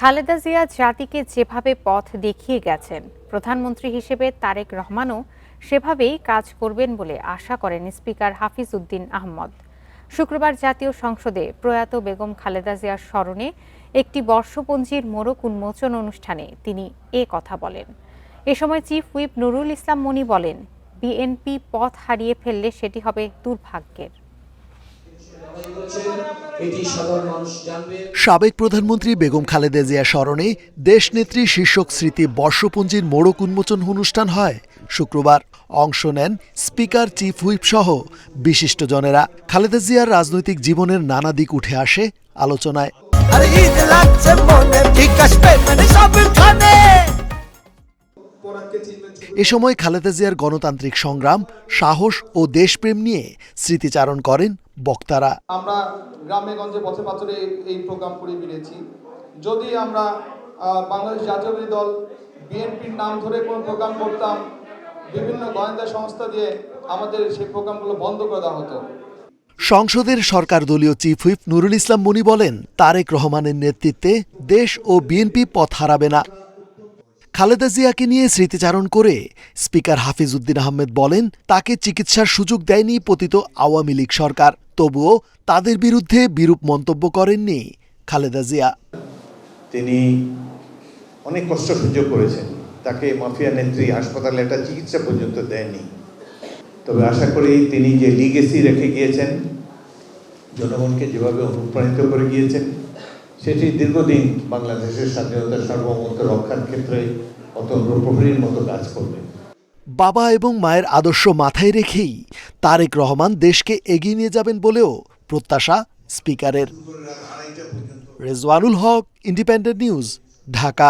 খালেদা জিয়া জাতিকে যেভাবে পথ দেখিয়ে গেছেন, প্রধানমন্ত্রী হিসেবে তারেক রহমানও সেভাবেই কাজ করবেন বলে আশা করেন স্পিকার হাফিজ উদ্দিন আহমদ। শুক্রবার জাতীয় সংসদে প্রয়াত বেগম খালেদা জিয়ার স্মরণে একটি বর্ষপঞ্জির মোড়ক উন্মোচন অনুষ্ঠানে তিনি এ কথা বলেন। এ সময় চিফ হুইপ নুরুল ইসলাম মনি বলেন, বিএনপি পথ হারিয়ে ফেললে সেটি হবে দুর্ভাগ্যের। সাবেক প্রধানমন্ত্রী বেগম খালেদা জিয়া স্মরণে দেশনেত্রী শীর্ষক স্মৃতি বর্ষপঞ্জির মোড়ক উন্মোচন অনুষ্ঠান হয় শুক্রবার। অংশ নেন স্পিকার, চিফ হুইপ সহ বিশিষ্টজনেরা। খালেদা জিয়ার রাজনৈতিক জীবনের নানা দিক উঠে আসে আলোচনায়। এ সময় খালেদা জিয়ার গণতান্ত্রিক সংগ্রাম, সাহস ও দেশপ্রেম নিয়ে স্মৃতিচারণ করেন বক্তারা। আমরা গ্রামে গঞ্জে পথে পাথরে এই প্রোগ্রাম করে বেরিয়েছি। যদি আমরা বাংলাদেশ জাতীয়তাবাদী দল বিএনপির নাম ধরে কোনো প্রোগ্রাম করতাম, বিভিন্ন গোয়েন্দা সংস্থা দিয়ে আমাদের সেই প্রোগ্রামগুলো বন্ধ করে দেওয়া হতো। সংসদের সরকার দলীয় চিফ হুইপ নুরুল ইসলাম মনি বলেন, তারেক রহমানের নেতৃত্বে দেশ ও বিএনপি পথ হারাবে না। খালেদা জিয়াকে নিয়ে স্মৃতিচারণ করে স্পিকার হাফিজ উদ্দিন আহমেদ বলেন, তাকে চিকিৎসার সুযোগ দেয়নি পতিত আওয়ামী লীগ সরকার, তবুও তাদের বিরুদ্ধে বিরূপ মন্তব্য করেননি খালেদা জিয়া। তিনি অনেক কষ্ট সহ্য করেছেন, তাকে মাফিয়া নেত্রী হাসপাতালে একটা চিকিৎসা পর্যন্ত দেয়নি। তবে আশা করি তিনি যে লিগেসি রেখে গিয়েছেন, জনগণকে যেভাবে অনুপ্রাণিত করে গিয়েছেন, সেটি দীর্ঘদিন বাংলাদেশের স্বাধীনতা সার্বভৌমত্ব রক্ষার ক্ষেত্রে অত্যন্ত প্রহরীর মতো কাজ করবে। বাবা এবং মায়ের আদর্শ মাথায় রেখেই তারেক রহমান দেশকে এগিয়ে নিয়ে যাবেন বলেও প্রত্যাশা স্পিকারের। রেজওয়ানুল হক, ইন্ডিপেন্ডেন্ট নিউজ, ঢাকা।